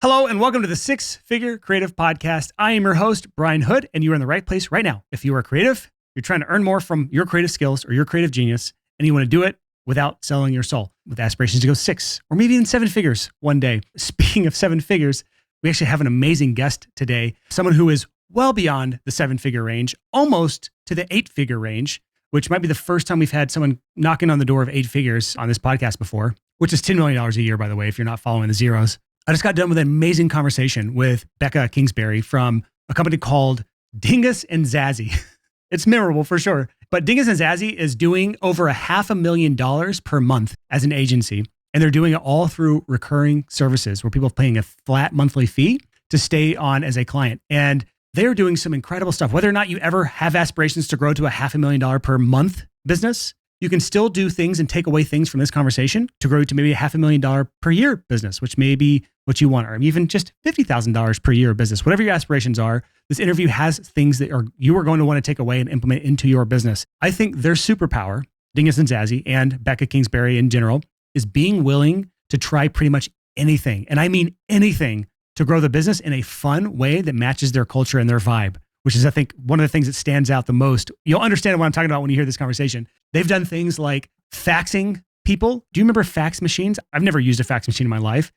Hello and welcome to the Six Figure Creative Podcast. I am your host, Brian Hood, and you are in the right place right now. If you are creative, you're trying to earn more from your creative skills or your creative genius, and you want to do it without selling your soul, with aspirations to go six or maybe even seven figures one day. Speaking of seven figures, we actually have an amazing guest today, someone who is well beyond the seven-figure range, almost to the eight-figure range, which might be the first time we've had someone knocking on the door of eight figures on this podcast before, which is $10 million a year, by the way, if you're not following the zeros. I just got done with an amazing conversation with Becca Kingsbury from a company called Dingus Zazzy. It's memorable for sure. But Dingus Zazzy is doing over $500,000 per month as an agency. And they're doing it all through recurring services where people are paying a flat monthly fee to stay on as a client. And they're doing some incredible stuff. Whether or not you ever have aspirations to grow to a $500,000 per month business, you can still do things and take away things from this conversation to grow to maybe a $500,000 per year business, which may be what you want, or even just $50,000 per year business. Whatever your aspirations are, this interview has things that you are going to want to take away and implement into your business. I think their superpower, Dingus Zazzy and Becca Kingsbury in general, is being willing to try pretty much anything, and I mean anything, to grow the business in a fun way that matches their culture and their vibe, which is, I think, one of the things that stands out the most. You'll understand what I'm talking about when you hear this conversation. They've done things like faxing people. Do you remember fax machines? I've never used a fax machine in my life.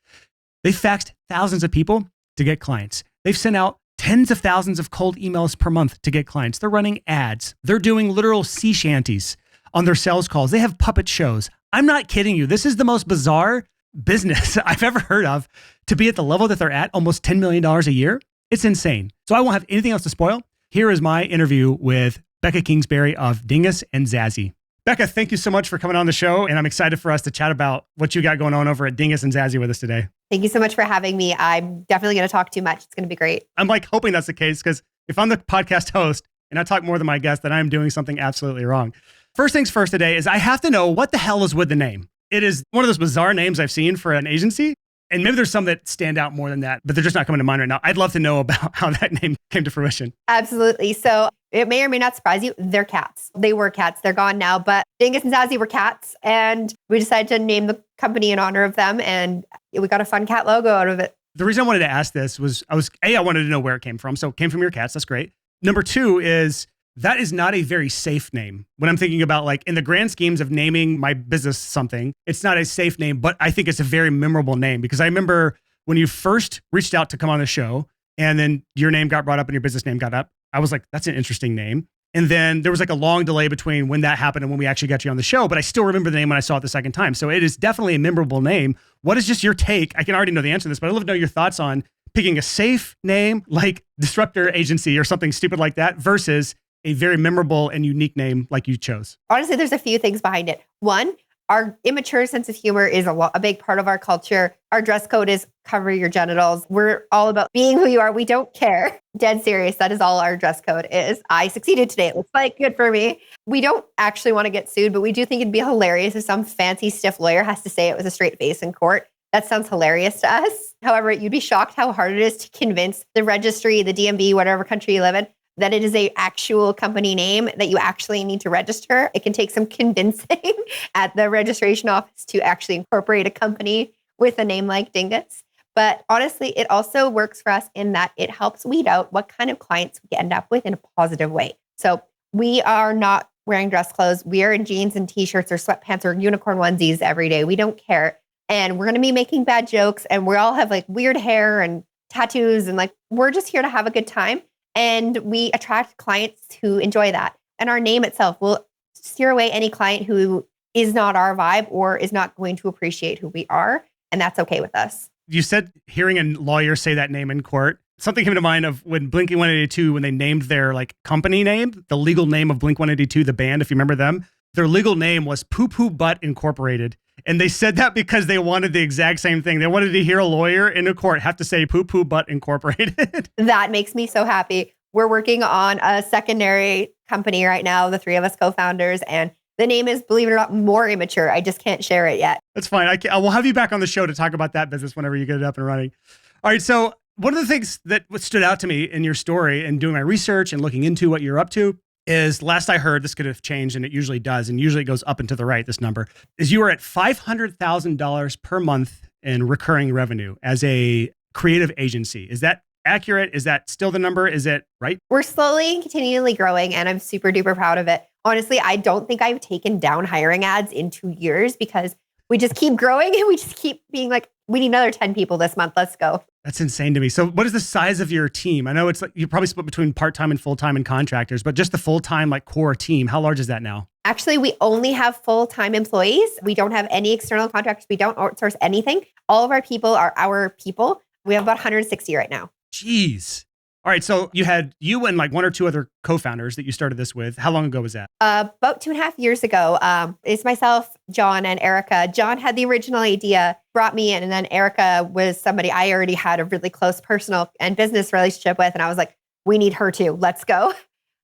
They faxed thousands of people to get clients. They've sent out tens of thousands of cold emails per month to get clients. They're running ads. They're doing literal sea shanties on their sales calls. They have puppet shows. I'm not kidding you. This is the most bizarre business I've ever heard of, to be at the level that they're at, almost $10 million a year. It's insane. So I won't have anything else to spoil. Here is my interview with Becca Kingsbury of Dingus Zazzy. Becca, thank you so much for coming on the show. And I'm excited for us to chat about what you got going on over at Dingus Zazzy with us today. Thank you so much for having me. I'm definitely going to talk too much. It's going to be great. I'm like hoping that's the case, because if I'm the podcast host and I talk more than my guest, then I'm doing something absolutely wrong. First things first today is I have to know what the hell is with the name. It is one of those bizarre names I've seen for an agency. And maybe there's some that stand out more than that, but they're just not coming to mind right now. I'd love to know about how that name came to fruition. Absolutely. So it may or may not surprise you. They're cats. They were cats. They're gone now, but Dingus and Zazzy were cats. And we decided to name the company in honor of them. And we got a fun cat logo out of it. The reason I wanted to ask this was, I wanted to know where it came from. So it came from your cats. That's great. Number two is, that is not a very safe name. When I'm thinking about, like, in the grand schemes of naming my business something, it's not a safe name, but I think it's a very memorable name, because I remember when you first reached out to come on the show and then your name got brought up and your business name got up, I was like, that's an interesting name. And then there was like a long delay between when that happened and when we actually got you on the show, but I still remember the name when I saw it the second time. So it is definitely a memorable name. What is just your take? I can already know the answer to this, but I'd love to know your thoughts on picking a safe name like Disruptor Agency or something stupid like that versus a very memorable and unique name like you chose. Honestly, there's a few things behind it. One, our immature sense of humor is a big part of our culture. Our dress code is cover your genitals. We're all about being who you are. We don't care. Dead serious. That is all our dress code is. I succeeded today. It looks like good for me. We don't actually want to get sued, but we do think it'd be hilarious if some fancy stiff lawyer has to say it with a straight face in court. That sounds hilarious to us. However, you'd be shocked how hard it is to convince the registry, the DMV, whatever country you live in, that it is a actual company name that you actually need to register. It can take some convincing at the registration office to actually incorporate a company with a name like Dingus. But honestly, it also works for us in that it helps weed out what kind of clients we end up with in a positive way. So we are not wearing dress clothes. We are in jeans and t-shirts or sweatpants or unicorn onesies every day. We don't care. And we're going to be making bad jokes, and we all have like weird hair and tattoos, and like we're just here to have a good time. And we attract clients who enjoy that. And our name itself will steer away any client who is not our vibe or is not going to appreciate who we are. And that's okay with us. You said hearing a lawyer say that name in court, something came to mind of when Blink-182, when they named their like company name, the legal name of Blink-182, the band, if you remember them, their legal name was Poo Poo Butt Incorporated. And they said that because they wanted the exact same thing. They wanted to hear a lawyer in a court have to say Poo Poo Butt Incorporated. That makes me so happy. We're working on a secondary company right now, the three of us co-founders, and the name is, believe it or not, more immature. I just can't share it yet. That's fine. I will have you back on the show to talk about that business whenever you get it up and running. All right. So one of the things that stood out to me in your story and doing my research and looking into what you're up to is, last I heard, this could have changed, and it usually does, and usually it goes up and to the right, this number, is you are at $500,000 per month in recurring revenue as a creative agency. Is that accurate? Is that still the number? Is it right? We're slowly and continually growing, and I'm super duper proud of it. Honestly, I don't think I've taken down hiring ads in 2 years because we just keep growing and we just keep being like, we need another 10 people this month. Let's go. That's insane to me. So what is the size of your team? I know it's like you probably split between part-time and full-time and contractors, but just the full-time like core team, how large is that now? Actually, we only have full-time employees. We don't have any external contractors. We don't outsource anything. All of our people are our people. We have about 160 right now. Jeez. All right. So you had you and like one or two other co-founders that you started this with. How long ago was that? About 2.5 years ago. It's myself, John, and Erica. John had the original idea, brought me in, and then Erica was somebody I already had a really close personal and business relationship with. And I was like, we need her too. Let's go.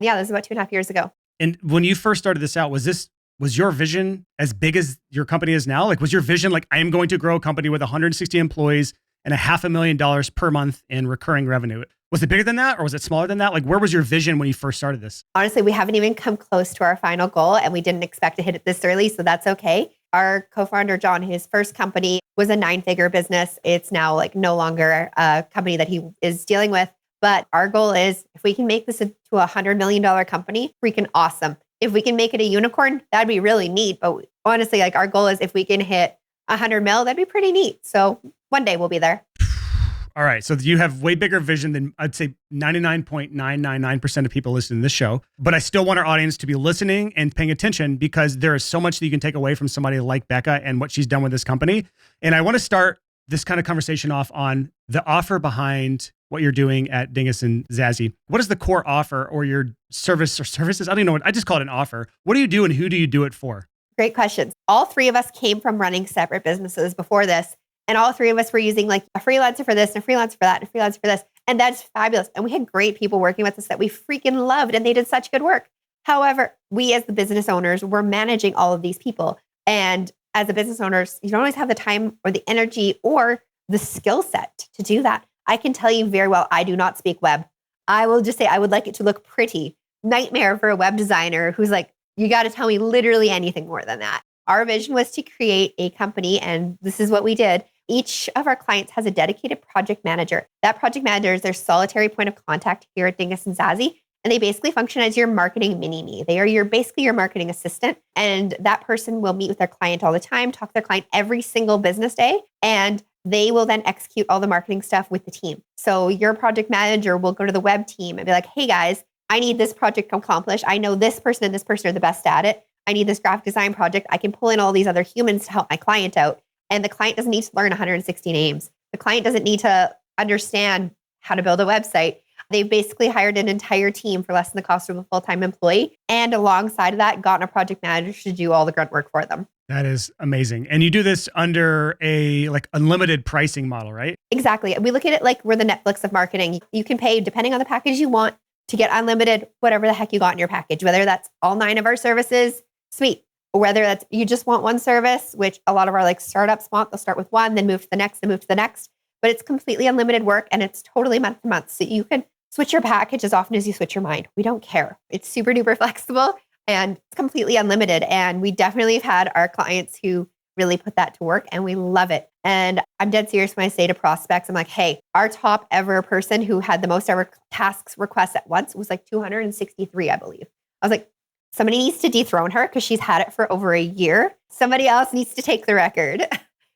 Yeah, this was about 2.5 years ago. And when you first started this out, was your vision as big as your company is now? Like, was your vision like, I am going to grow a company with 160 employees and $500,000 per month in recurring revenue? Was it bigger than that or was it smaller than that? Like, where was your vision when you first started this? Honestly, we haven't even come close to our final goal and we didn't expect to hit it this early. So that's okay. Our co-founder, John, his first company was a 9-figure business. It's now like no longer a company that he is dealing with. But our goal is if we can make this into a $100 million company, freaking awesome. If we can make it a unicorn, that'd be really neat. But honestly, like our goal is if we can hit 100 mil, that'd be pretty neat. So one day we'll be there. All right. So you have way bigger vision than I'd say 99.999% of people listening to this show. But I still want our audience to be listening and paying attention because there is so much that you can take away from somebody like Becca and what she's done with this company. And I want to start this kind of conversation off on the offer behind what you're doing at Dingus and Zazzy. What is the core offer or your service or services? I don't even know what, I just call it an offer. What do you do and who do you do it for? Great questions. All three of us came from running separate businesses before this. And all three of us were using like a freelancer for this and a freelancer for that and a freelancer for this. And that's fabulous. And we had great people working with us that we freaking loved and they did such good work. However, we as the business owners were managing all of these people. And as a business owners, you don't always have the time or the energy or the skill set to do that. I can tell you very well, I do not speak web. I will just say I would like it to look pretty. Nightmare for a web designer who's like, you got to tell me literally anything more than that. Our vision was to create a company, and this is what we did. Each of our clients has a dedicated project manager. That project manager is their solitary point of contact here at Dingus and Zazzy. And they basically function as your marketing mini-me. They are basically your marketing assistant. And that person will meet with their client all the time, talk to their client every single business day. And they will then execute all the marketing stuff with the team. So your project manager will go to the web team and be like, hey guys, I need this project accomplished. I know this person and this person are the best at it. I need this graphic design project. I can pull in all these other humans to help my client out. And the client doesn't need to learn 160 names. The client doesn't need to understand how to build a website. They've basically hired an entire team for less than the cost of a full-time employee. And alongside of that, gotten a project manager to do all the grunt work for them. That is amazing. And you do this under a like unlimited pricing model, right? Exactly. We look at it like we're the Netflix of marketing. You can pay, depending on the package you want, to get unlimited, whatever the heck you got in your package, whether that's all 9 of our services, sweet. Or whether that's you just want one service, which a lot of our like startups want. They'll start with one, then move to the next, then move to the next. But it's completely unlimited work and it's totally month to month. So you can switch your package as often as you switch your mind. We don't care. It's super duper flexible and it's completely unlimited. And we definitely have had our clients who really put that to work and we love it. And I'm dead serious when I say to prospects, I'm like, hey, our top ever person who had the most ever tasks requests at once was like 263, I believe. I was like, somebody needs to dethrone her because she's had it for over a year. Somebody else needs to take the record.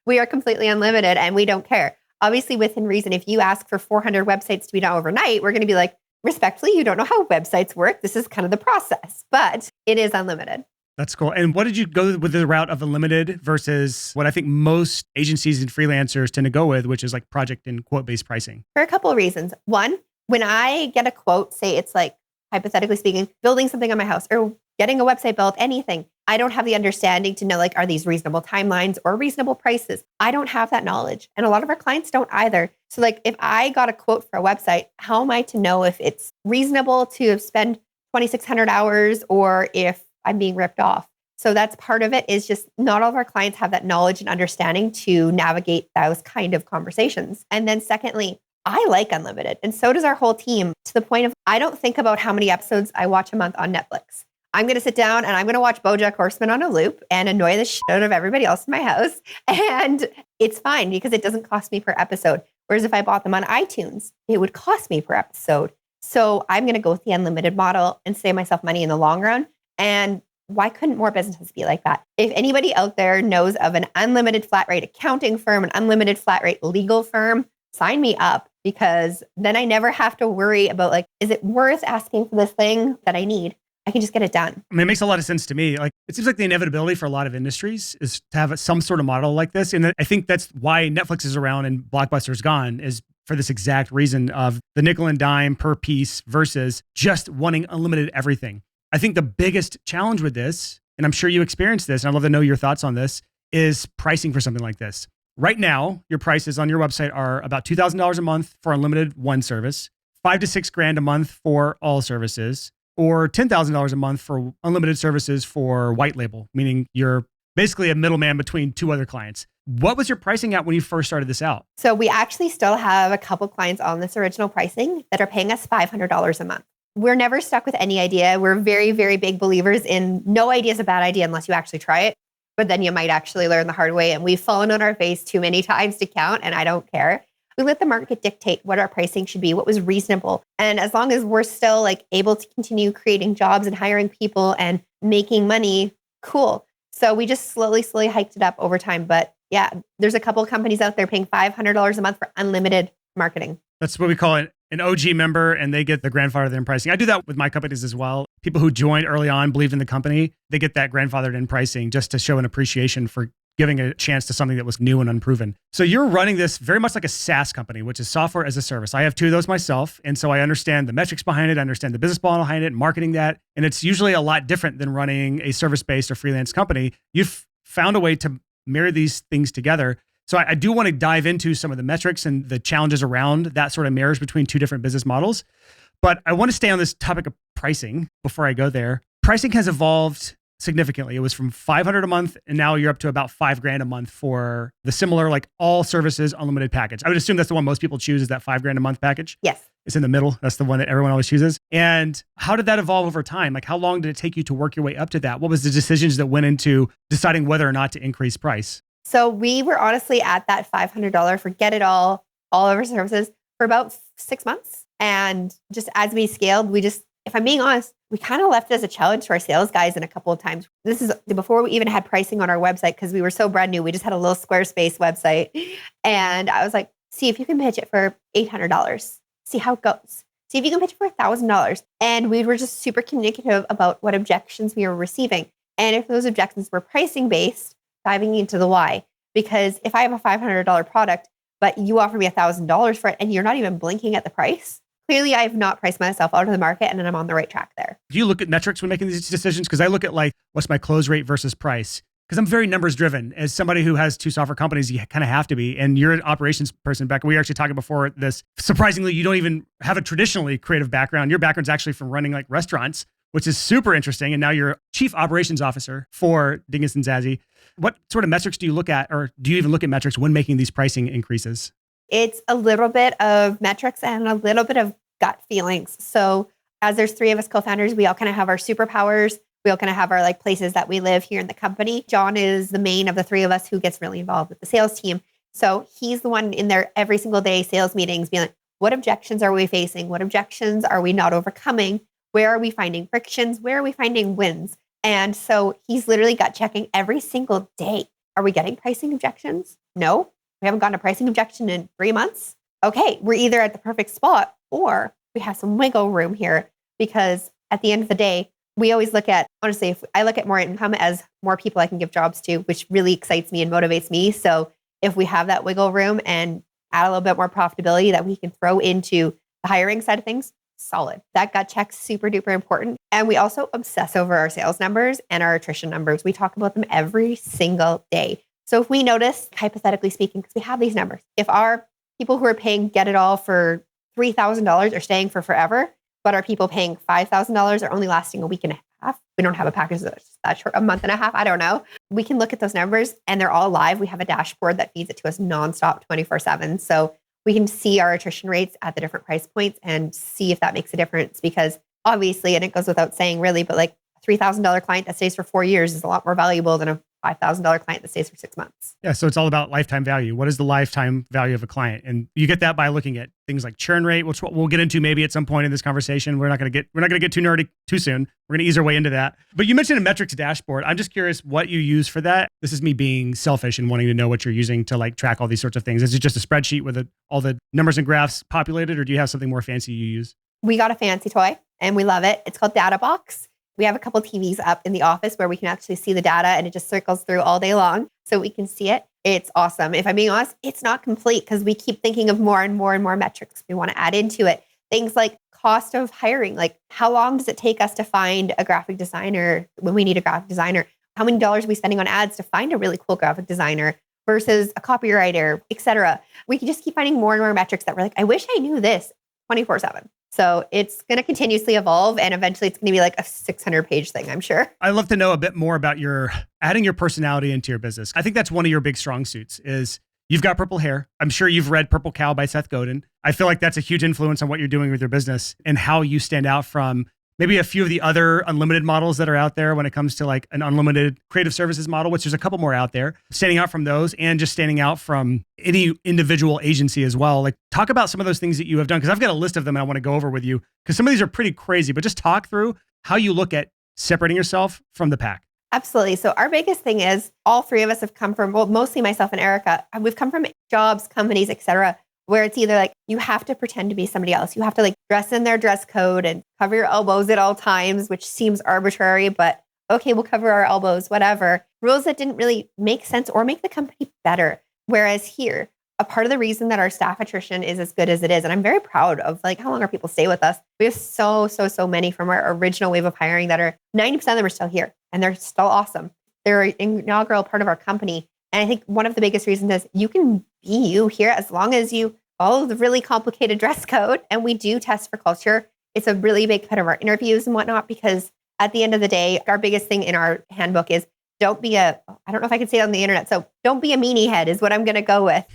We are completely unlimited and we don't care. Obviously, within reason, if you ask for 400 websites to be done overnight, we're going to be like, respectfully, you don't know how websites work. This is kind of the process, but it is unlimited. That's cool. And what did you go with the route of unlimited versus what I think most agencies and freelancers tend to go with, which is like project and quote-based pricing? For a couple of reasons. One, when I get a quote, say it's like, hypothetically speaking, building something on my house or getting a website built, anything, I don't have the understanding to know, like, are these reasonable timelines or reasonable prices? I don't have that knowledge. And a lot of our clients don't either. So like, if I got a quote for a website, how am I to know if it's reasonable to spend 2,600 hours or if I'm being ripped off? So that's part of it is just not all of our clients have that knowledge and understanding to navigate those kind of conversations. And then secondly, I like unlimited. And so does our whole team to the point of I don't think about how many episodes I watch a month on Netflix. I'm going to sit down and I'm going to watch BoJack Horseman on a loop and annoy the shit out of everybody else in my house. And it's fine because it doesn't cost me per episode. Whereas if I bought them on iTunes, it would cost me per episode. So I'm going to go with the unlimited model and save myself money in the long run. And why couldn't more businesses be like that? If anybody out there knows of an unlimited flat rate accounting firm, an unlimited flat rate legal firm, sign me up, because then I never have to worry about like, is it worth asking for this thing that I need? I can just get it done. I mean, it makes a lot of sense to me. Like, it seems like the inevitability for a lot of industries is to have some sort of model like this. And I think that's why Netflix is around and Blockbuster's gone, is for this exact reason of the nickel and dime per piece versus just wanting unlimited everything. I think the biggest challenge with this, and I'm sure you experienced this, and I'd love to know your thoughts on this, is pricing for something like this. Right now, your prices on your website are about $2,000 a month for unlimited one service, $5,000 to $6,000 a month for all services, or $10,000 a month for unlimited services for white label, meaning you're basically a middleman between two other clients. What was your pricing at when you first started this out? So we actually still have a couple clients on this original pricing that are paying us $500 a month. We're never stuck with any idea. We're very, very big believers in no idea is a bad idea unless you actually try it. But then you might actually learn the hard way. And we've fallen on our face too many times to count, and I don't care. We let the market dictate what our pricing should be, what was reasonable. And as long as we're still like able to continue creating jobs and hiring people and making money, cool. So we just slowly hiked it up over time. But yeah, there's a couple of companies out there paying $500 a month for unlimited marketing. That's what we call it. An OG member, and they get the grandfathered in pricing. I do that with my companies as well. People who joined early on, believed in the company, they get that grandfathered in pricing just to show an appreciation for giving a chance to something that was new and unproven. So you're running this very much like a SaaS company, which is software as a service. I have two of those myself. And so I understand the metrics behind it. I understand the business model behind it, marketing that. And it's usually a lot different than running a service-based or freelance company. You've found a way to marry these things together. So I do want to dive into some of the metrics and the challenges around that sort of marriage between two different business models. But I want to stay on this topic of pricing before I go there. Pricing has evolved significantly. It was from $500 a month, and now you're up to about $5,000 a month for the similar, like all services unlimited package. I would assume that's the one most people choose, is that $5,000 a month package. Yes. It's in the middle. That's the one that everyone always chooses. And how did that evolve over time? Like, how long did it take you to work your way up to that? What was the decisions that went into deciding whether or not to increase price? So we were honestly at that $500 for get it all of our services for about 6 months. And just as we scaled, if I'm being honest, we kind of left it as a challenge to our sales guys in a couple of times. This is before we even had pricing on our website, because we were so brand new. We just had a little Squarespace website. And I was like, see if you can pitch it for $800. See how it goes. See if you can pitch it for $1,000. And we were just super communicative about what objections we were receiving. And if those objections were pricing based, diving into the why. Because if I have a $500 product, but you offer me $1,000 for it and you're not even blinking at the price, clearly I have not priced myself out of the market and then I'm on the right track there. Do you look at metrics when making these decisions? Because I look at like, what's my close rate versus price? Because I'm very numbers driven. As somebody who has two software companies, you kind of have to be. And you're an operations person, Becca. We were actually talking before this. Surprisingly, you don't even have a traditionally creative background. Your background's actually from running like restaurants, which is super interesting. And now you're chief operations officer for Dingus and Zazzy. What sort of metrics do you look at, or do you even look at metrics when making these pricing increases? It's a little bit of metrics and a little bit of gut feelings. So as there's three of us co-founders, we all kind of have our superpowers. We all kind of have our like places that we live here in the company. John is the main of the three of us who gets really involved with the sales team. So he's the one in there every single day, sales meetings, being like, what objections are we facing? What objections are we not overcoming? Where are we finding frictions? Where are we finding wins? And so he's literally gut checking every single day. Are we getting pricing objections? No, we haven't gotten a pricing objection in 3 months. Okay, we're either at the perfect spot or we have some wiggle room here, because at the end of the day, we always look at, honestly, if I look at more income as more people I can give jobs to, which really excites me and motivates me. So if we have that wiggle room and add a little bit more profitability that we can throw into the hiring side of things, solid. That gut check's super duper important. And we also obsess over our sales numbers and our attrition numbers. We talk about them every single day. So if we notice, hypothetically speaking, because we have these numbers, if our people who are paying get it all for $3,000 are staying for forever, but our people paying $5,000 are only lasting a week and a half, we don't have a package that's that short, a month and a half, I don't know. We can look at those numbers and they're all live. We have a dashboard that feeds it to us nonstop 24/7. So we can see our attrition rates at the different price points and see if that makes a difference, because obviously, and it goes without saying really, but like a $3,000 client that stays for 4 years is a lot more valuable than a $5,000 client that stays for 6 months. Yeah. So it's all about lifetime value. What is the lifetime value of a client? And you get that by looking at things like churn rate, which we'll get into maybe at some point in this conversation. We're not going to get too nerdy too soon. We're going to ease our way into that. But you mentioned a metrics dashboard. I'm just curious what you use for that. This is me being selfish and wanting to know what you're using to like track all these sorts of things. Is it just a spreadsheet with all the numbers and graphs populated, or do you have something more fancy you use? We got a fancy toy and we love it. It's called Data Box. We have a couple TVs up in the office where we can actually see the data and it just circles through all day long so we can see it. It's awesome. If I'm being honest, it's not complete because we keep thinking of more and more and more metrics we want to add into it. Things like cost of hiring, like how long does it take us to find a graphic designer when we need a graphic designer? How many dollars are we spending on ads to find a really cool graphic designer versus a copywriter, et cetera? We can just keep finding more and more metrics that we're like, I wish I knew this 24/7. So it's going to continuously evolve and eventually it's going to be like a 600-page thing, I'm sure. I'd love to know a bit more about adding your personality into your business. I think that's one of your big strong suits is you've got purple hair. I'm sure you've read Purple Cow by Seth Godin. I feel like that's a huge influence on what you're doing with your business and how you stand out from maybe a few of the other unlimited models that are out there when it comes to like an unlimited creative services model, which there's a couple more out there, standing out from those and just standing out from any individual agency as well. Like talk about some of those things that you have done, because I've got a list of them and I want to go over with you because some of these are pretty crazy, but just talk through how you look at separating yourself from the pack. Absolutely. So our biggest thing is all three of us have come from, well, mostly myself and Erica, we've come from jobs, companies, et cetera, where it's either like you have to pretend to be somebody else. You have to like dress in their dress code and cover your elbows at all times, which seems arbitrary, but okay, we'll cover our elbows, whatever. Rules that didn't really make sense or make the company better. Whereas here, a part of the reason that our staff attrition is as good as it is, and I'm very proud of like how long our people stay with us. We have so many from our original wave of hiring that are 90% of them are still here and they're still awesome. They're an inaugural part of our company. And I think one of the biggest reasons is you can be you here as long as you follow the really complicated dress code. And we do test for culture. It's a really big part of our interviews and whatnot, because at the end of the day, our biggest thing in our handbook is I don't know if I can say it on the internet. So don't be a meanie head is what I'm going to go with.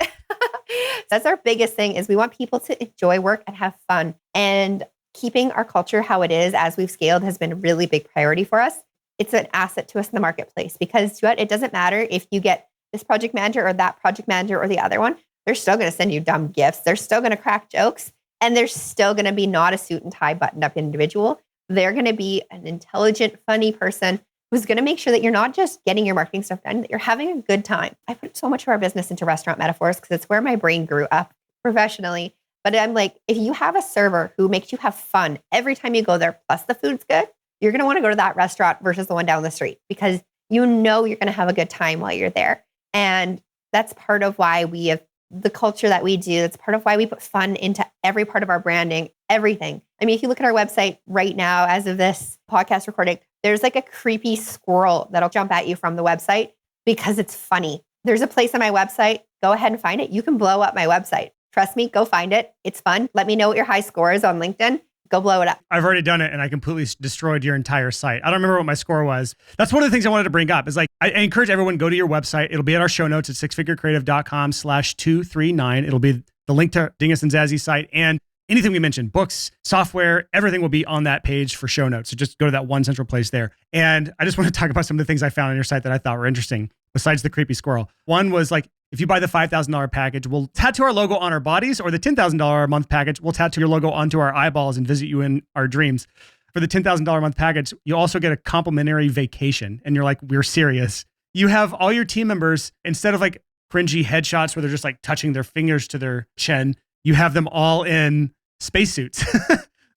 That's our biggest thing is we want people to enjoy work and have fun. And keeping our culture how it is as we've scaled has been a really big priority for us. It's an asset to us in the marketplace because it doesn't matter if you get this project manager or that project manager or the other one. They're still going to send you dumb gifts. They're still going to crack jokes. And they're still going to be not a suit and tie buttoned up individual. They're going to be an intelligent, funny person who's going to make sure that you're not just getting your marketing stuff done, that you're having a good time. I put so much of our business into restaurant metaphors because it's where my brain grew up professionally. But I'm like, if you have a server who makes you have fun every time you go there, plus the food's good, you're going to want to go to that restaurant versus the one down the street because you know you're going to have a good time while you're there. And that's part of why we have the culture that we do. That's part of why we put fun into every part of our branding, everything. I mean, if you look at our website right now, as of this podcast recording, there's like a creepy squirrel that'll jump at you from the website because it's funny. There's a place on my website. Go ahead and find it. You can blow up my website. Trust me, go find it. It's fun. Let me know what your high score is on LinkedIn. Go blow it up. I've already done it and I completely destroyed your entire site. I don't remember what my score was. That's one of the things I wanted to bring up is like, I encourage everyone, go to your website. It'll be at our show notes at sixfigurecreative.com/239. It'll be the link to Dingus and Zazzy's site and anything we mentioned, books, software, everything will be on that page for show notes. So just go to that one central place there. And I just want to talk about some of the things I found on your site that I thought were interesting besides the creepy squirrel. One was like, if you buy the $5,000 package, we'll tattoo our logo on our bodies, or the $10,000 a month package, we'll tattoo your logo onto our eyeballs and visit you in our dreams. For the $10,000 a month package, you also get a complimentary vacation. And you're like, we're serious. You have all your team members, instead of like cringy headshots where they're just like touching their fingers to their chin, you have them all in spacesuits,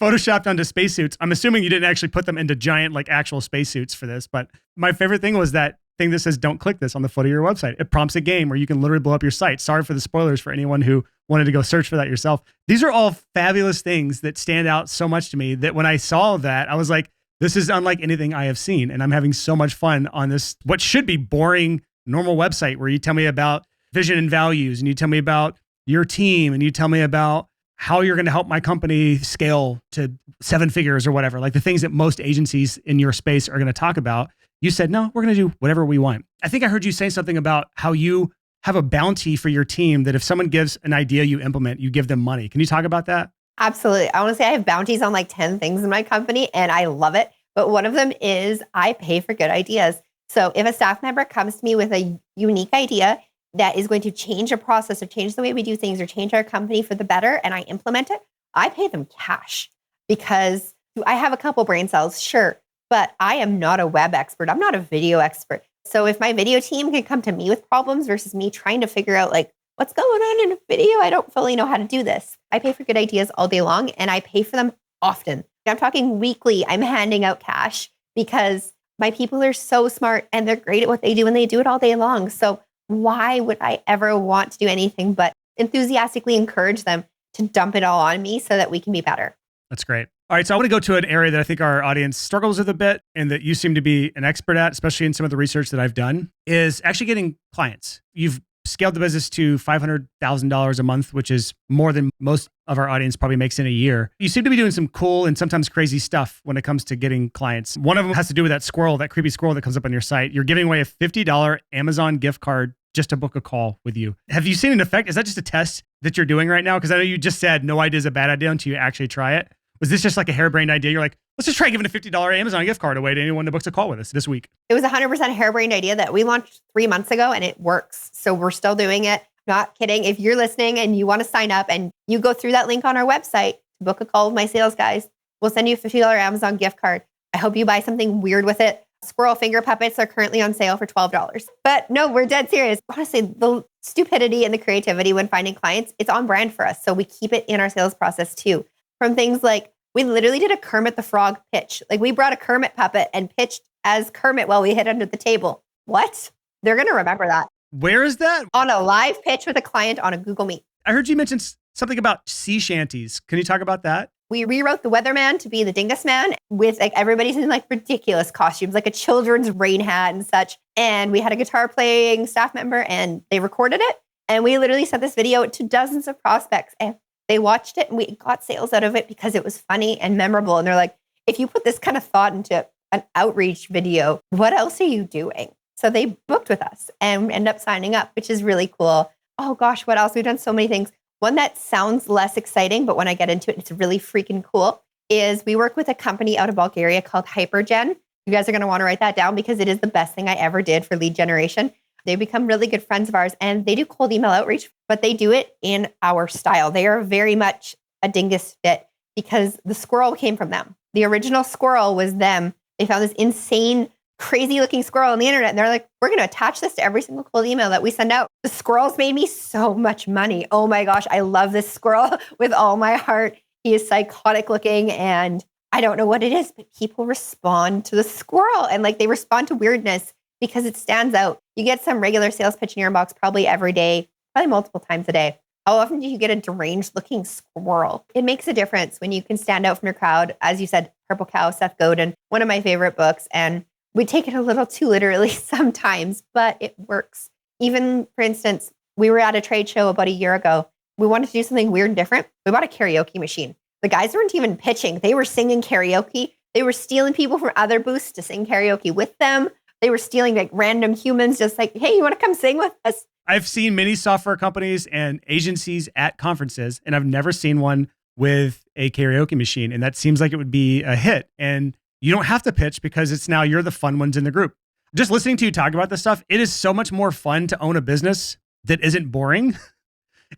photoshopped onto spacesuits. I'm assuming you didn't actually put them into giant, like actual spacesuits for this. But my favorite thing was that thing that says, don't click this on the foot of your website. It prompts a game where you can literally blow up your site. Sorry for the spoilers for anyone who wanted to go search for that yourself. These are all fabulous things that stand out so much to me that when I saw that, I was like, this is unlike anything I have seen. And I'm having so much fun on this, what should be boring, normal website where you tell me about vision and values and you tell me about your team and you tell me about how you're going to help my company scale to 7 figures or whatever, like the things that most agencies in your space are going to talk about. You said, no, we're going to do whatever we want. I think I heard you say something about how you have a bounty for your team that if someone gives an idea you implement, you give them money. Can you talk about that? Absolutely. I want to say I have bounties on like 10 things in my company and I love it. But one of them is I pay for good ideas. So if a staff member comes to me with a unique idea that is going to change a process or change the way we do things or change our company for the better, and I implement it, I pay them cash because I have a couple brain cells, sure, but I am not a web expert. I'm not a video expert. So if my video team can come to me with problems versus me trying to figure out like what's going on in a video, I don't fully know how to do this. I pay for good ideas all day long and I pay for them often. I'm talking weekly. I'm handing out cash because my people are so smart and they're great at what they do and they do it all day long. So why would I ever want to do anything but enthusiastically encourage them to dump it all on me so that we can be better? That's great. All right. So I want to go to an area that I think our audience struggles with a bit and that you seem to be an expert at, especially in some of the research that I've done, is actually getting clients. You've scaled the business to $500,000 a month, which is more than most of our audience probably makes in a year. You seem to be doing some cool and sometimes crazy stuff when it comes to getting clients. One of them has to do with that creepy squirrel that comes up on your site. You're giving away a $50 Amazon gift card just to book a call with you. Have you seen an effect? Is that just a test that you're doing right now? Because I know you just said no idea is a bad idea until you actually try it. Was this just like a harebrained idea? You're like, let's just try giving a $50 Amazon gift card away to anyone that books a call with us this week. It was 100% harebrained idea that we launched 3 months ago and it works. So we're still doing it. Not kidding. If you're listening and you want to sign up and you go through that link on our website to book a call with my sales guys, we'll send you a $50 Amazon gift card. I hope you buy something weird with it. Squirrel finger puppets are currently on sale for $12. But no, we're dead serious. Honestly, the stupidity and the creativity when finding clients, it's on brand for us. So we keep it in our sales process too. From things like, we literally did a Kermit the Frog pitch. Like we brought a Kermit puppet and pitched as Kermit while we hid under the table. What? They're going to remember that. Where is that? On a live pitch with a client on a Google Meet. I heard you mention something about sea shanties. Can you talk about that? We rewrote the weatherman to be the Dingus man with like everybody's in like ridiculous costumes, like a children's rain hat and such. And we had a guitar playing staff member and they recorded it. And we literally sent this video to dozens of prospects and they watched it and we got sales out of it because it was funny and memorable. And they're like, if you put this kind of thought into an outreach video, what else are you doing? So they booked with us and end up signing up, which is really cool. Oh gosh, what else? We've done so many things. One that sounds less exciting, but when I get into it, it's really freaking cool, is we work with a company out of Bulgaria called Hypergen. You guys are going to want to write that down because it is the best thing I ever did for lead generation. They become really good friends of ours and they do cold email outreach, but they do it in our style. They are very much a Dingus fit because the squirrel came from them. The original squirrel was them. They found this insane, crazy looking squirrel on the internet. And they're like, we're going to attach this to every single cold email that we send out. The squirrels made me so much money. Oh my gosh, I love this squirrel with all my heart. He is psychotic looking and I don't know what it is, but people respond to the squirrel and like they respond to weirdness because it stands out. You get some regular sales pitch in your inbox probably every day, probably multiple times a day. How often do you get a deranged looking squirrel? It makes a difference when you can stand out from your crowd. As you said, Purple Cow, Seth Godin, one of my favorite books. And we take it a little too literally sometimes, but it works. Even, for instance, we were at a trade show about a year ago. We wanted to do something weird and different. We bought a karaoke machine. The guys weren't even pitching. They were singing karaoke. They were stealing people from other booths to sing karaoke with them. They were stealing like random humans, just like, hey, you want to come sing with us? I've seen many software companies and agencies at conferences, and I've never seen one with a karaoke machine. And that seems like it would be a hit. And you don't have to pitch because it's now you're the fun ones in the group. Just listening to you talk about this stuff, it is so much more fun to own a business that isn't boring.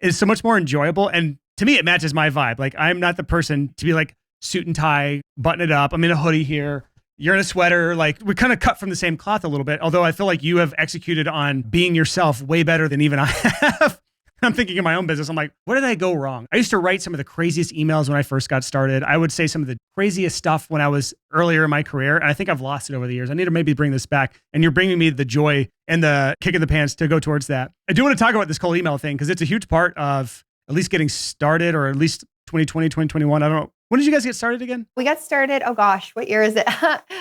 It's so much more enjoyable. And to me, it matches my vibe. Like I'm not the person to be like suit and tie, button it up. I'm in a hoodie here. You're in a sweater. Like we kind of cut from the same cloth a little bit. Although I feel like you have executed on being yourself way better than even I have. I'm thinking in my own business. I'm like, where did I go wrong? I used to write some of the craziest emails when I first got started. I would say some of the craziest stuff when I was earlier in my career. And I think I've lost it over the years. I need to maybe bring this back. And you're bringing me the joy and the kick in the pants to go towards that. I do want to talk about this cold email thing because it's a huge part of at least getting started, or at least 2020, 2021. I don't know. When did you guys get started again? We got started, oh gosh, what year is it?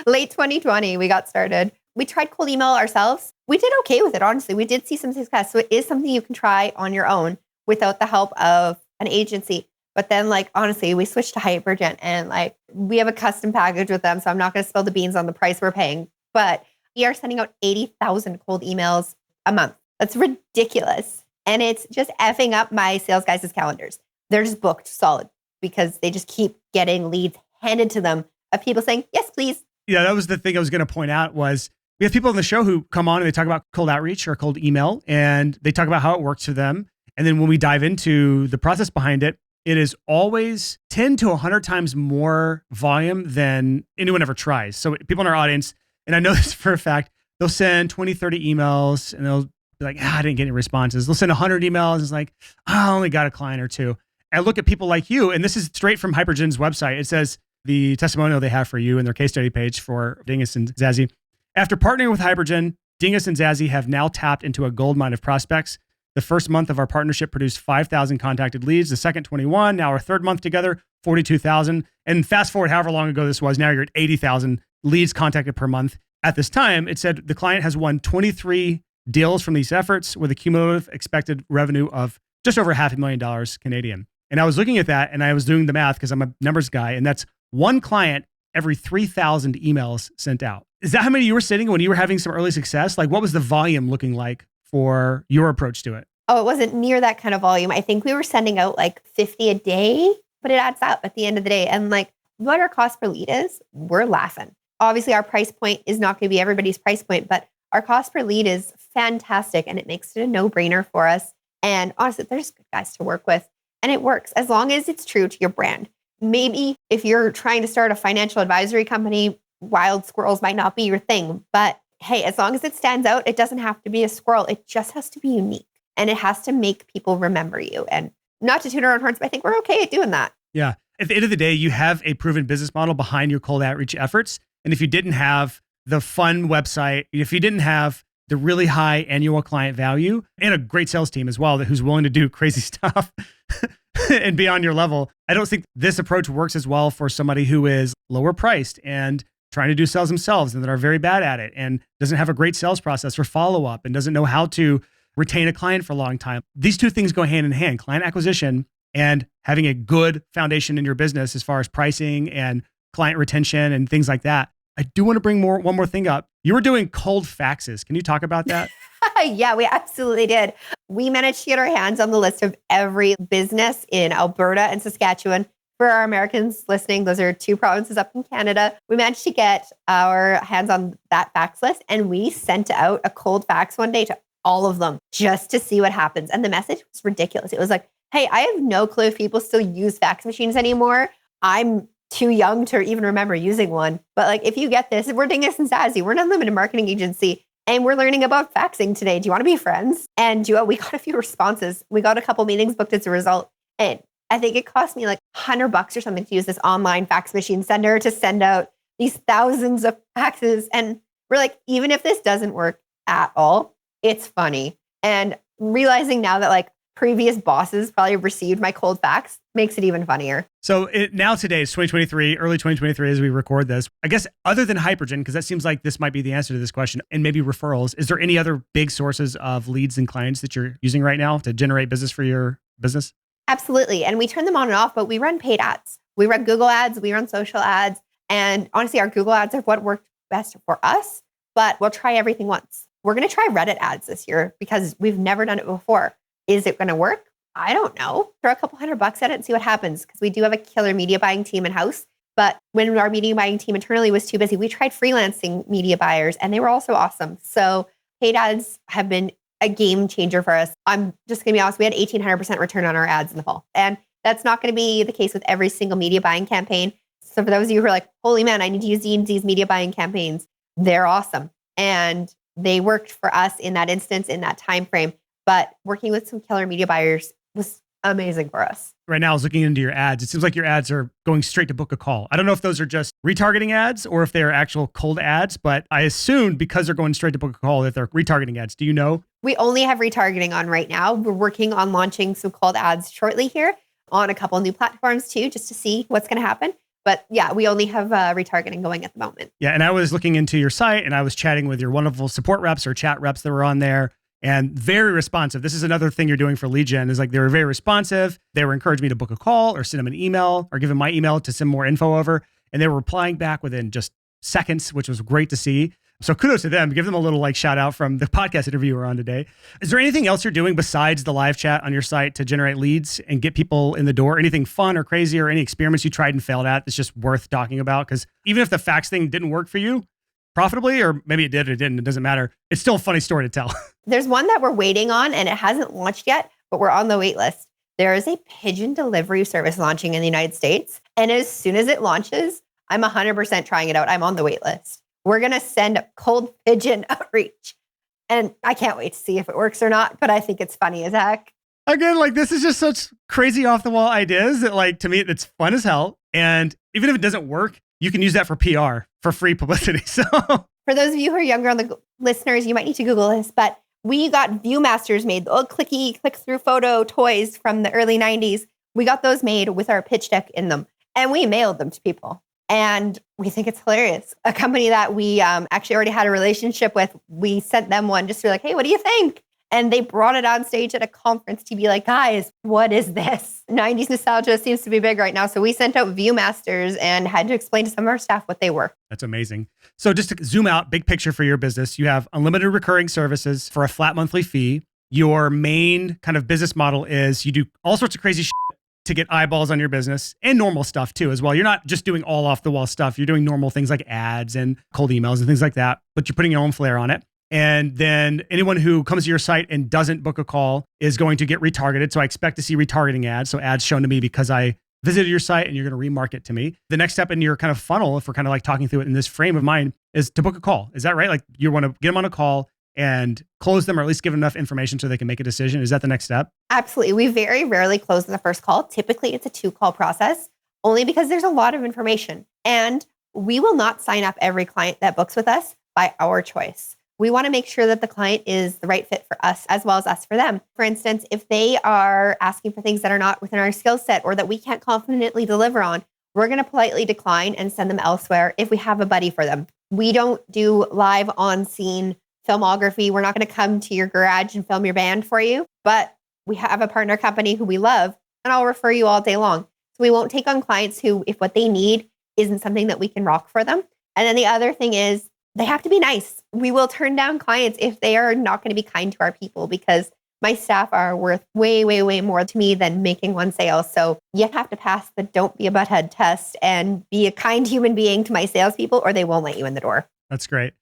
Late 2020, we got started. We tried cold email ourselves. We did okay with it, honestly. We did see some success. So it is something you can try on your own without the help of an agency. But then like, honestly, we switched to Hypergen and like, we have a custom package with them. So I'm not going to spill the beans on the price we're paying, but we are sending out 80,000 cold emails a month. That's ridiculous. And it's just effing up my sales guys' calendars. They're just booked solid because they just keep getting leads handed to them of people saying, yes, please. Yeah, that was the thing I was going to point out was We have people on the show who come on and they talk about cold outreach or cold email, and they talk about how it works for them. And then when we dive into the process behind it, it is always 10 to 100 times more volume than anyone ever tries. So people in our audience, and I know this for a fact, they'll send 20, 30 emails and they'll be like, I didn't get any responses. They'll send 100 emails. It's like, I only got a client or two. I look at people like you, and this is straight from Hypergen's website. It says the testimonial they have for you in their case study page for Dingus and Zazzy. After partnering with Hypergen, Dingus and Zazzy have now tapped into a gold mine of prospects. The first month of our partnership produced 5,000 contacted leads. The second, 21. Now our third month together, 42,000. And fast forward however long ago this was, now you're at 80,000 leads contacted per month. At this time, it said the client has won 23 deals from these efforts with a cumulative expected revenue of just over $500,000 Canadian. And I was looking at that and I was doing the math because I'm a numbers guy, and that's one client every 3,000 emails sent out. Is that how many you were sitting when you were having some early success? Like, what was the volume looking like for your approach to it? Oh, it wasn't near that kind of volume. I think we were sending out like 50 a day, but it adds up at the end of the day. And like what our cost per lead is, we're laughing. Obviously, our price point is not going to be everybody's price point, but our cost per lead is fantastic and it makes it a no-brainer for us. And honestly, there's good guys to work with and it works as long as it's true to your brand. Maybe if you're trying to start a financial advisory company, wild squirrels might not be your thing, but hey, as long as it stands out, it doesn't have to be a squirrel. It just has to be unique and it has to make people remember you. And not to toot our own horns, but I think we're okay at doing that. Yeah. At the end of the day, you have a proven business model behind your cold outreach efforts. And if you didn't have the fun website, if you didn't have the really high annual client value and a great sales team as well, who's willing to do crazy stuff and be on your level, I don't think this approach works as well for somebody who is lower priced and trying to do sales themselves and that are very bad at it and doesn't have a great sales process or follow-up and doesn't know how to retain a client for a long time. These two things go hand in hand, client acquisition and having a good foundation in your business as far as pricing and client retention and things like that. I do want to bring one more thing up. You were doing cold faxes. Can you talk about that? Yeah, we absolutely did. We managed to get our hands on the list of every business in Alberta and Saskatchewan. For our Americans listening, those are two provinces up in Canada. We managed to get our hands on that fax list and we sent out a cold fax one day to all of them just to see what happens. And the message was ridiculous. It was like, hey, I have no clue if people still use fax machines anymore. I'm too young to even remember using one. But like, if you get this, we're Dingus and Zazzy. We're an unlimited marketing agency and we're learning about faxing today. Do you want to be friends? And we got a few responses. We got a couple meetings booked as a result. And I think it cost me like $100 or something to use this online fax machine sender to send out these thousands of faxes. And we're like, even if this doesn't work at all, it's funny. And realizing now that like previous bosses probably received my cold fax makes it even funnier. So now today is 2023, early 2023 as we record this. I guess other than Hypergen, because that seems like this might be the answer to this question, and maybe referrals, is there any other big sources of leads and clients that you're using right now to generate business for your business? Absolutely. And we turn them on and off, but we run paid ads. We run Google ads, we run social ads. And honestly, our Google ads are what worked best for us, but we'll try everything once. We're going to try Reddit ads this year because we've never done it before. Is it going to work? I don't know. Throw a couple $100 at it and see what happens because we do have a killer media buying team in-house. But when our media buying team internally was too busy, we tried freelancing media buyers and they were also awesome. So paid ads have been a game changer for us. I'm just going to be honest. We had 1,800% return on our ads in the fall. And that's not going to be the case with every single media buying campaign. So for those of you who are like, holy man, I need to use these media buying campaigns, they're awesome. And they worked for us in that instance, in that time frame. But working with some killer media buyers was amazing for us. Right now, I was looking into your ads. It seems like your ads are going straight to book a call. I don't know if those are just retargeting ads or if they're actual cold ads, but I assumed because they're going straight to book a call that they're retargeting ads. Do you know? We only have retargeting on right now. We're working on launching some cold ads shortly here on a couple new platforms too, just to see what's going to happen. But yeah, we only have retargeting going at the moment. Yeah. And I was looking into your site and I was chatting with your wonderful support reps or chat reps that were on there. And very responsive. This is another thing you're doing for lead gen is like they were very responsive. They were encouraging me to book a call or send them an email or give them my email to send more info over. And they were replying back within just seconds, which was great to see. So kudos to them. Give them a little like shout out from the podcast interview we're on today. Is there anything else you're doing besides the live chat on your site to generate leads and get people in the door? Anything fun or crazy or any experiments you tried and failed at that's just worth talking about? Because even if the fax thing didn't work for you, profitably, or maybe it did or it didn't. It doesn't matter. It's still a funny story to tell. There's one that we're waiting on and it hasn't launched yet, but we're on the wait list. There is a pigeon delivery service launching in the United States. And as soon as it launches, I'm 100% trying it out. I'm on the wait list. We're going to send cold pigeon outreach. And I can't wait to see if it works or not, but I think it's funny as heck. Again, like this is just such crazy off the wall ideas that like, to me, it's fun as hell. And even if it doesn't work, you can use that for PR, for free publicity. So for those of you who are younger on the listeners, you might need to Google this, but we got Viewmasters made, the old clicky click-through photo toys from the early 90s. We got those made with our pitch deck in them, and we mailed them to people. And we think it's hilarious. A company that we actually already had a relationship with, we sent them one just to be like, hey, what do you think? And they brought it on stage at a conference to be like, guys, what is this? 90s nostalgia seems to be big right now. So we sent out Viewmasters and had to explain to some of our staff what they were. That's amazing. So just to zoom out, big picture for your business, you have unlimited recurring services for a flat monthly fee. Your main kind of business model is you do all sorts of crazy shit to get eyeballs on your business and normal stuff too as well. You're not just doing all off the wall stuff. You're doing normal things like ads and cold emails and things like that, but you're putting your own flair on it. And then anyone who comes to your site and doesn't book a call is going to get retargeted. So I expect to see retargeting ads. So ads shown to me because I visited your site and you're going to remarket to me. The next step in your kind of funnel, if we're kind of like talking through it in this frame of mind, is to book a call. Is that right? Like you want to get them on a call and close them, or at least give them enough information so they can make a decision. Is that the next step? Absolutely. We very rarely close in the first call. Typically it's a 2-call process, only because there's a lot of information. And we will not sign up every client that books with us by our choice. We want to make sure that the client is the right fit for us as well as us for them. For instance, if they are asking for things that are not within our skill set or that we can't confidently deliver on, we're going to politely decline and send them elsewhere if we have a buddy for them. We don't do live on-scene filmography. We're not going to come to your garage and film your band for you, but we have a partner company who we love, and I'll refer you all day long. So we won't take on clients who, if what they need isn't something that we can rock for them. And then the other thing is, they have to be nice. We will turn down clients if they are not going to be kind to our people, because my staff are worth way, way, way more to me than making one sale. So you have to pass the don't be a butthead test and be a kind human being to my salespeople, or they won't let you in the door. That's great.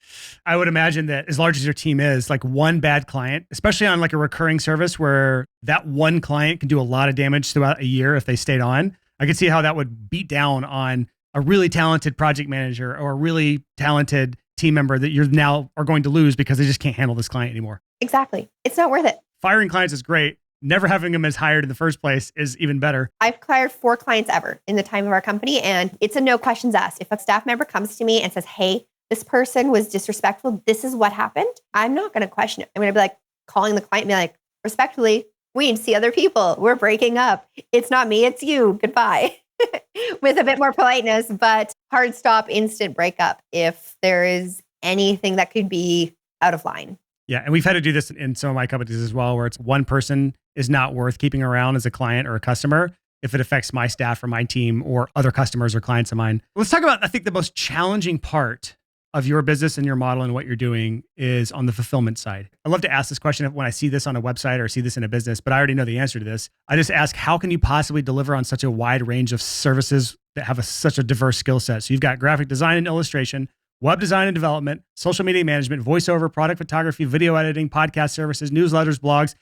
I would imagine that as large as your team is, like one bad client, especially on like a recurring service where that one client can do a lot of damage throughout a year if they stayed on, I could see how that would beat down on a really talented project manager or a really talented team member that you're now are going to lose because they just can't handle this client anymore. Exactly. It's not worth it. Firing clients is great. Never having them as hired in the first place is even better. I've hired 4 clients ever in the time of our company, and it's a no questions asked. If a staff member comes to me and says, hey, this person was disrespectful, this is what happened, I'm not going to question it. I'm going to be like calling the client and be like, respectfully, we need to see other people. We're breaking up. It's not me, it's you. Goodbye. With a bit more politeness, but hard stop, instant breakup if there is anything that could be out of line. Yeah. And we've had to do this in some of my companies as well, where it's one person is not worth keeping around as a client or a customer if it affects my staff or my team or other customers or clients of mine. Let's talk about, I think the most challenging part of your business and your model and what you're doing is on the fulfillment side. I love to ask this question when I see this on a website or see this in a business, but I already know the answer to this. I just ask, how can you possibly deliver on such a wide range of services that have such a diverse skill set? So you've got graphic design and illustration, web design and development, social media management, voiceover, product photography, video editing, podcast services, newsletters, blogs,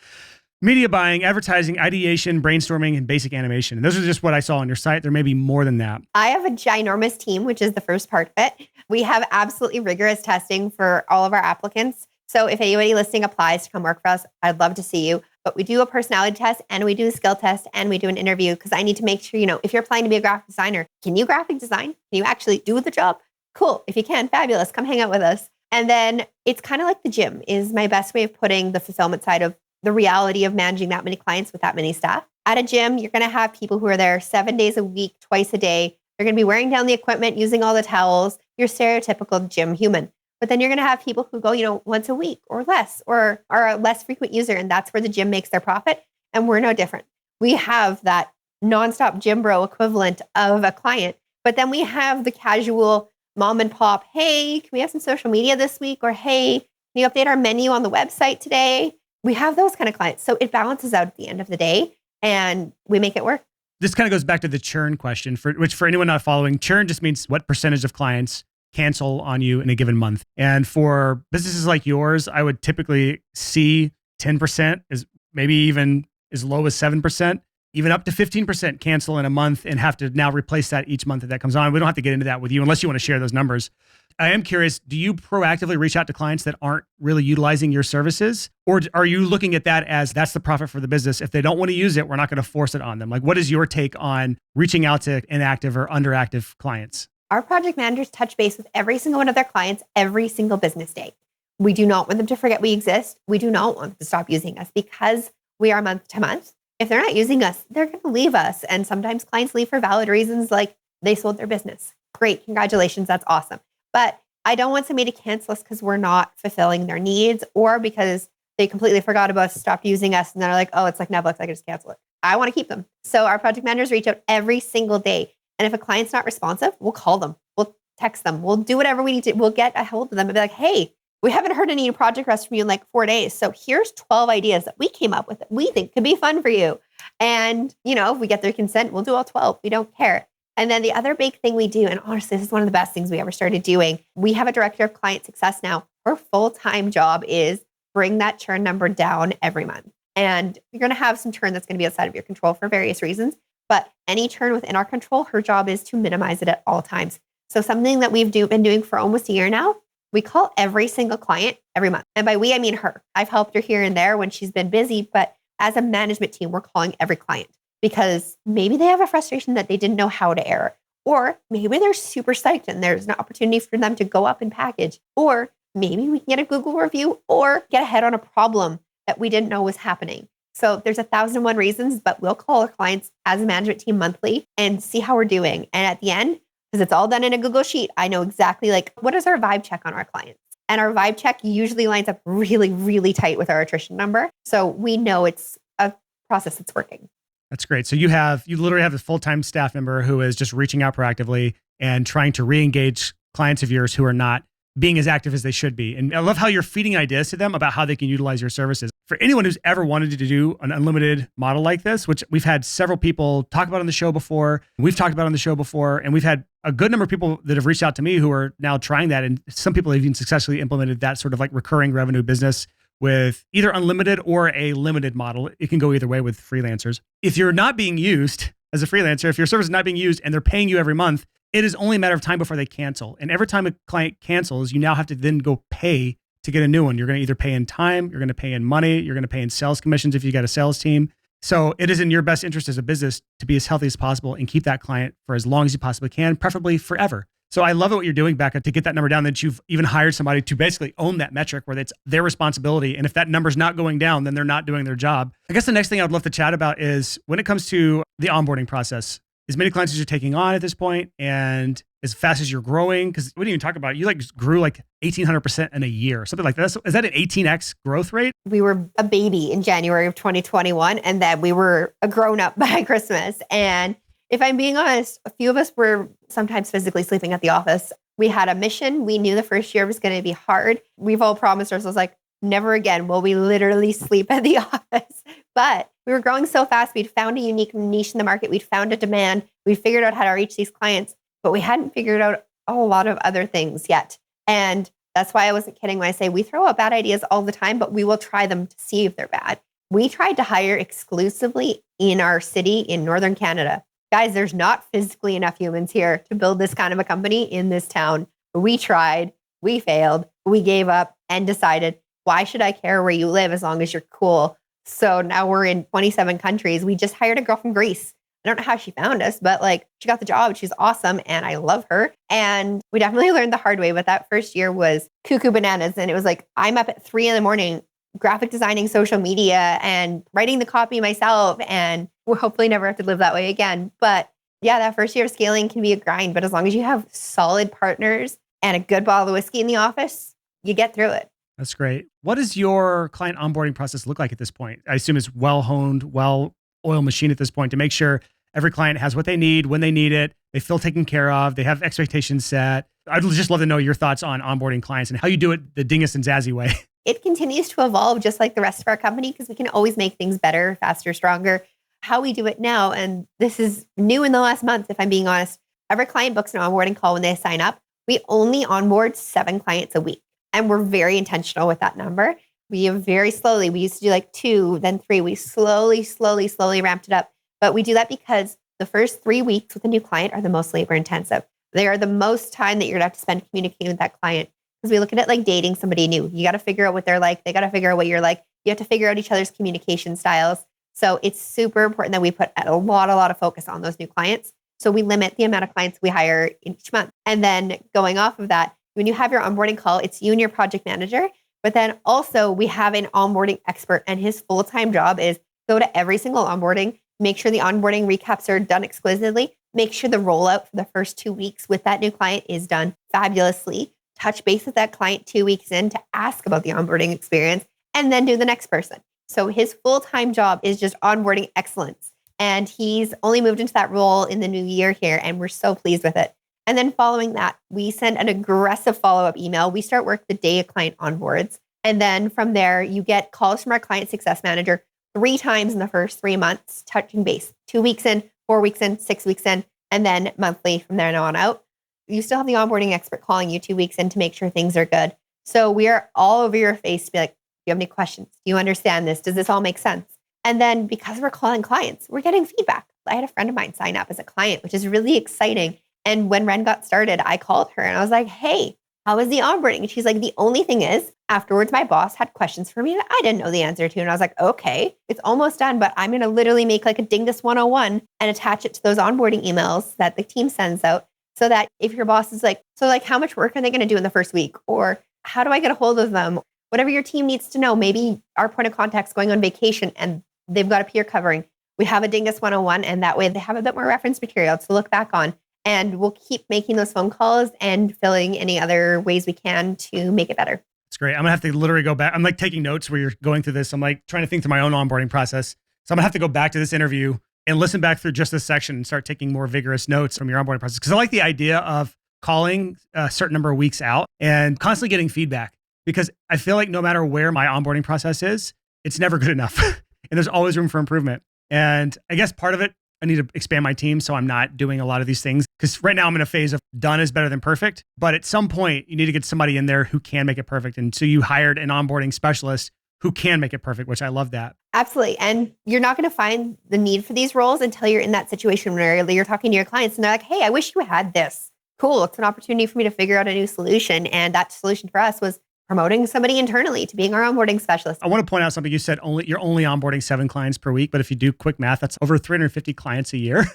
media buying, advertising, ideation, brainstorming, and basic animation. And those are just what I saw on your site. There may be more than that. I have a ginormous team, which is the first part of it. We have absolutely rigorous testing for all of our applicants. So if anybody listening applies to come work for us, I'd love to see you. But we do a personality test and we do a skill test and we do an interview, because I need to make sure, if you're applying to be a graphic designer, can you graphic design? Can you actually do the job? Cool. If you can, fabulous. Come hang out with us. And then it's kind of like the gym is my best way of putting the fulfillment side of the reality of managing that many clients with that many staff. At a gym, you're going to have people who are there 7 days a week, twice a day. They're going to be wearing down the equipment, using all the towels, your stereotypical gym human. But then you're going to have people who go, once a week or less, or are a less frequent user. And that's where the gym makes their profit. And we're no different. We have that nonstop gym bro equivalent of a client. But then we have the casual mom and pop, hey, can we have some social media this week? Or hey, can you update our menu on the website today? We have those kind of clients. So it balances out at the end of the day and we make it work. This kind of goes back to the churn question, which for anyone not following, churn just means what percentage of clients cancel on you in a given month. And for businesses like yours, I would typically see 10% is maybe even as low as 7%, even up to 15% cancel in a month and have to now replace that each month that comes on. We don't have to get into that with you unless you want to share those numbers. I am curious, do you proactively reach out to clients that aren't really utilizing your services? Or are you looking at that as that's the profit for the business? If they don't want to use it, we're not going to force it on them. Like, what is your take on reaching out to inactive or underactive clients? Our project managers touch base with every single one of their clients every single business day. We do not want them to forget we exist. We do not want them to stop using us because we are month to month. If they're not using us, they're going to leave us. And sometimes clients leave for valid reasons like they sold their business. Great. Congratulations. That's awesome. But I don't want somebody to cancel us because we're not fulfilling their needs or because they completely forgot about us, stopped using us, and they're like, oh, it's like Netflix, I can just cancel it. I want to keep them. So our project managers reach out every single day. And if a client's not responsive, we'll call them. We'll text them. We'll do whatever we need to. We'll get a hold of them and be like, hey, we haven't heard any project requests from you in like 4 days. So here's 12 ideas that we came up with that we think could be fun for you. And, if we get their consent, we'll do all 12. We don't care. And then the other big thing we do, and honestly, this is one of the best things we ever started doing. We have a director of client success now. Her full-time job is bring that churn number down every month. And you're going to have some churn that's going to be outside of your control for various reasons. But any churn within our control, her job is to minimize it at all times. So something that we've been doing for almost a year now, we call every single client every month. And by we, I mean her. I've helped her here and there when she's been busy, but as a management team, we're calling every client because maybe they have a frustration that they didn't know how to air, or maybe they're super psyched and there's an opportunity for them to go up in package, or maybe we can get a Google review or get ahead on a problem that we didn't know was happening. So there's 1,001 reasons, but we'll call our clients as a management team monthly and see how we're doing. And at the end, because it's all done in a Google sheet, I know exactly what is our vibe check on our clients. And our vibe check usually lines up really, really tight with our attrition number. So we know it's a process that's working. That's great. So you literally have a full-time staff member who is just reaching out proactively and trying to re-engage clients of yours who are not being as active as they should be. And I love how you're feeding ideas to them about how they can utilize your services. For anyone who's ever wanted to do an unlimited model like this, which we've had several people talk about on the show before, we've talked about on the show before, and we've had a good number of people that have reached out to me who are now trying that. And some people have even successfully implemented that sort of like recurring revenue business with either unlimited or a limited model. It can go either way with freelancers. If you're not being used as a freelancer, if your service is not being used and they're paying you every month, it is only a matter of time before they cancel. And every time a client cancels, you now have to then go pay to get a new one. You're going to either pay in time, you're going to pay in money, you're going to pay in sales commissions if you got a sales team. So it is in your best interest as a business to be as healthy as possible and keep that client for as long as you possibly can, preferably forever. So I love what you're doing, Becca, to get that number down, that you've even hired somebody to basically own that metric where it's their responsibility. And if that number's not going down, then they're not doing their job. I guess the next thing I would love to chat about is when it comes to the onboarding process, as many clients as you're taking on at this point and as fast as you're growing, because we didn't even talk about it, you grew 1,800% in a year, something like that. Is that an 18x growth rate? We were a baby in January of 2021, and then we were a grown up by Christmas. And if I'm being honest, a few of us were sometimes physically sleeping at the office. We had a mission. We knew the first year was going to be hard. We've all promised ourselves never again will we literally sleep at the office. But we were growing so fast. We'd found a unique niche in the market. We'd found a demand. We figured out how to reach these clients, but we hadn't figured out a lot of other things yet. And that's why I wasn't kidding when I say we throw out bad ideas all the time, but we will try them to see if they're bad. We tried to hire exclusively in our city in Northern Canada. Guys, there's not physically enough humans here to build this kind of a company in this town. We tried, we failed, we gave up and decided, why should I care where you live as long as you're cool? So now we're in 27 countries. We just hired a girl from Greece. I don't know how she found us, but she got the job. She's awesome. And I love her. And we definitely learned the hard way. But that first year was cuckoo bananas. And it was I'm up at 3 a.m, graphic designing social media and writing the copy myself. And we'll hopefully never have to live that way again. But yeah, that first year of scaling can be a grind. But as long as you have solid partners and a good bottle of whiskey in the office, you get through it. That's great. What does your client onboarding process look like at this point? I assume it's well-honed, well-oiled machine at this point to make sure every client has what they need, when they need it, they feel taken care of, they have expectations set. I'd just love to know your thoughts on onboarding clients and how you do it the Dingus and Zazzy way. It continues to evolve just like the rest of our company because we can always make things better, faster, stronger. How we do it now, and this is new in the last month, if I'm being honest, every client books an onboarding call when they sign up. we only onboard 7 clients a week. And we're very intentional with that number. We have very slowly, we used to do like 2, then 3. We slowly ramped it up. But we do that because the first 3 weeks with a new client are the most labor intensive. They are the most time that you're gonna have to spend communicating with that client. Because we look at it like dating somebody new. You got to figure out what they're like. They got to figure out what you're like. You have to figure out each other's communication styles. So it's super important that we put a lot of focus on those new clients. So we limit the amount of clients we hire each month. And then going off of that, when you have your onboarding call, it's you and your project manager. But then also we have an onboarding expert, and his full-time job is go to every single onboarding, make sure the onboarding recaps are done exquisitely, make sure the rollout for the first 2 weeks with that new client is done fabulously, touch base with that client 2 weeks in to ask about the onboarding experience, and then do the next person. So his full-time job is just onboarding excellence. And he's only moved into that role in the new year here, and we're so pleased with it. And then following that, we send an aggressive follow-up email. We start work the day a client onboards. And then from there, you get calls from our client success manager 3 times in the first 3 months, touching base, 2 weeks in, 4 weeks in, 6 weeks in, and then monthly from there on out. You still have the onboarding expert calling you 2 weeks in to make sure things are good. So we are all over your face to be like, do you have any questions? Do you understand this? Does this all make sense? And then because we're calling clients, we're getting feedback. I had a friend of mine sign up as a client, which is really exciting. And when Ren got started, I called her and I was like, hey, how was the onboarding? And she's like, the only thing is, afterwards, my boss had questions for me that I didn't know the answer to. And I was like, okay, it's almost done, but I'm going to literally make like a Dingus 101 and attach it to those onboarding emails that the team sends out. So that if your boss is like, so like, how much work are they going to do in the first week? Or how do I get a hold of them? Whatever your team needs to know, maybe our point of contact's going on vacation and they've got a peer covering. We have a Dingus 101, and that way they have a bit more reference material to look back on. And we'll keep making those phone calls and filling any other ways we can to make it better. It's great. I'm gonna have to literally go back. I'm like taking notes where you're going through this. I'm like trying to think through my own onboarding process. So I'm gonna have to go back to this interview and listen back through just this section and start taking more vigorous notes from your onboarding process. Because I like the idea of calling a certain number of weeks out and constantly getting feedback. Because I feel like no matter where my onboarding process is, it's never good enough. And there's always room for improvement. And I guess part of it, I need to expand my team so I'm not doing a lot of these things. Because right now I'm in a phase of done is better than perfect. But at some point, you need to get somebody in there who can make it perfect. And so you hired an onboarding specialist who can make it perfect, which I love that. Absolutely. And you're not going to find the need for these roles until you're in that situation where you're talking to your clients and they're like, hey, I wish you had this. Cool. It's an opportunity for me to figure out a new solution. And that solution for us was promoting somebody internally to being our onboarding specialist. I want to point out something you said, you're only onboarding 7 clients per week. But if you do quick math, that's over 350 clients a year.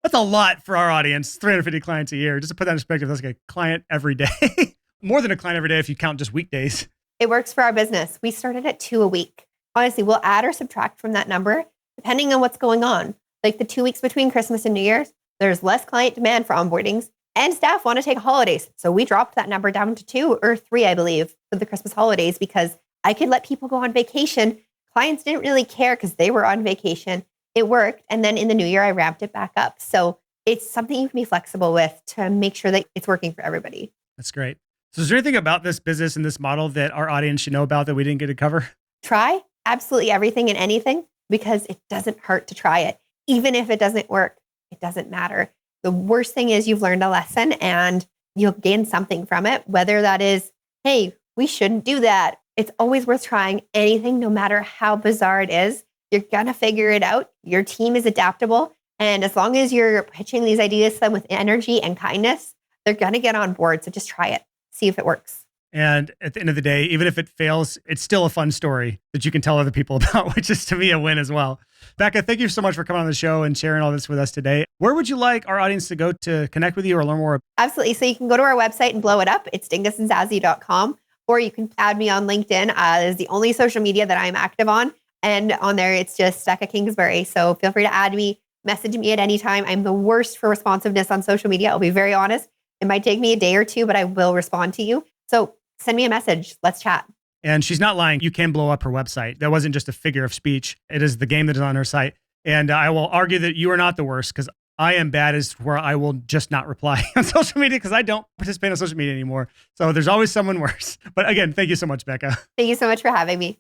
That's a lot for our audience, 350 clients a year. Just to put that in perspective, that's like a client every day. More than a client every day if you count just weekdays. It works for our business. We started at 2 a week. Honestly, we'll add or subtract from that number depending on what's going on. Like the 2 weeks between Christmas and New Year's, there's less client demand for onboardings and staff want to take holidays. So we dropped that number down to 2 or 3, I believe, for the Christmas holidays because I could let people go on vacation. Clients didn't really care because they were on vacation. It worked. And then in the new year, I ramped it back up. So it's something you can be flexible with to make sure that it's working for everybody. That's great. So is there anything about this business and this model that our audience should know about that we didn't get to cover? Try absolutely everything and anything because it doesn't hurt to try it. Even if it doesn't work, it doesn't matter. The worst thing is you've learned a lesson and you'll gain something from it, whether that is, hey, we shouldn't do that. It's always worth trying anything, no matter how bizarre it is. You're going to figure it out. Your team is adaptable. And as long as you're pitching these ideas to them with energy and kindness, they're going to get on board. So just try it. See if it works. And at the end of the day, even if it fails, it's still a fun story that you can tell other people about, which is to me a win as well. Becca, thank you so much for coming on the show and sharing all this with us today. Where would you like our audience to go to connect with you or learn more? Absolutely. So you can go to our website and blow it up. It's dinguszazzy.com, or you can add me on LinkedIn. Is the only social media that I'm active on. And on there, it's just Becca Kingsbury. So feel free to add me, message me at any time. I'm the worst for responsiveness on social media. I'll be very honest. It might take me a day or 2, but I will respond to you. So send me a message. Let's chat. And she's not lying. You can blow up her website. That wasn't just a figure of speech. It is the game that is on her site. And I will argue that you are not the worst because I am bad as where I will just not reply on social media because I don't participate on social media anymore. So there's always someone worse. But again, thank you so much, Becca. Thank you so much for having me.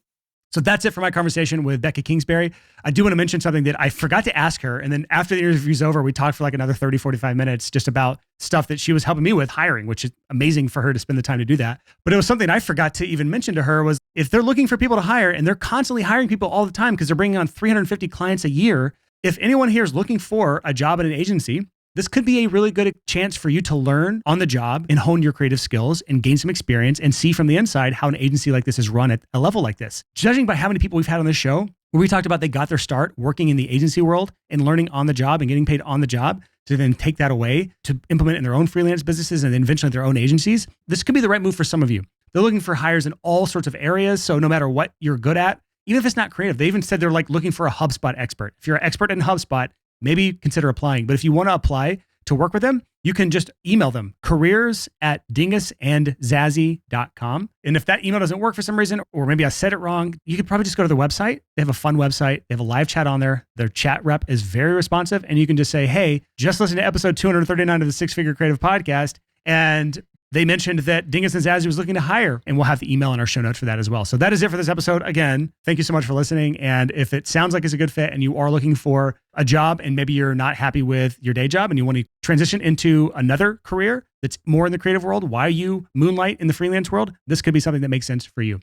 So that's it for my conversation with Becca Kingsbury. I do want to mention something that I forgot to ask her. And then after the interview's over, we talked for like another 30, 45 minutes just about stuff that she was helping me with hiring, which is amazing for her to spend the time to do that. But it was something I forgot to even mention to her was if they're looking for people to hire and they're constantly hiring people all the time because they're bringing on 350 clients a year, if anyone here is looking for a job at an agency, this could be a really good chance for you to learn on the job and hone your creative skills and gain some experience and see from the inside how an agency like this is run at a level like this. Judging by how many people we've had on this show, where we talked about they got their start working in the agency world and learning on the job and getting paid on the job to then take that away to implement in their own freelance businesses and then eventually their own agencies, this could be the right move for some of you. They're looking for hires in all sorts of areas. So no matter what you're good at, even if it's not creative, they even said they're like looking for a HubSpot expert. If you're an expert in HubSpot, maybe consider applying. But if you want to apply to work with them, you can just email them, careers@dingusandzazzy.com. And if that email doesn't work for some reason, or maybe I said it wrong, you could probably just go to their website. They have a fun website. They have a live chat on there. Their chat rep is very responsive. And you can just say, hey, just listen to episode 239 of the Six Figure Creative Podcast. And they mentioned that Dingus and Zazzy was looking to hire, and we'll have the email in our show notes for that as well. So that is it for this episode. Again, thank you so much for listening. And if it sounds like it's a good fit and you are looking for a job and maybe you're not happy with your day job and you want to transition into another career that's more in the creative world while you moonlight in the freelance world, this could be something that makes sense for you.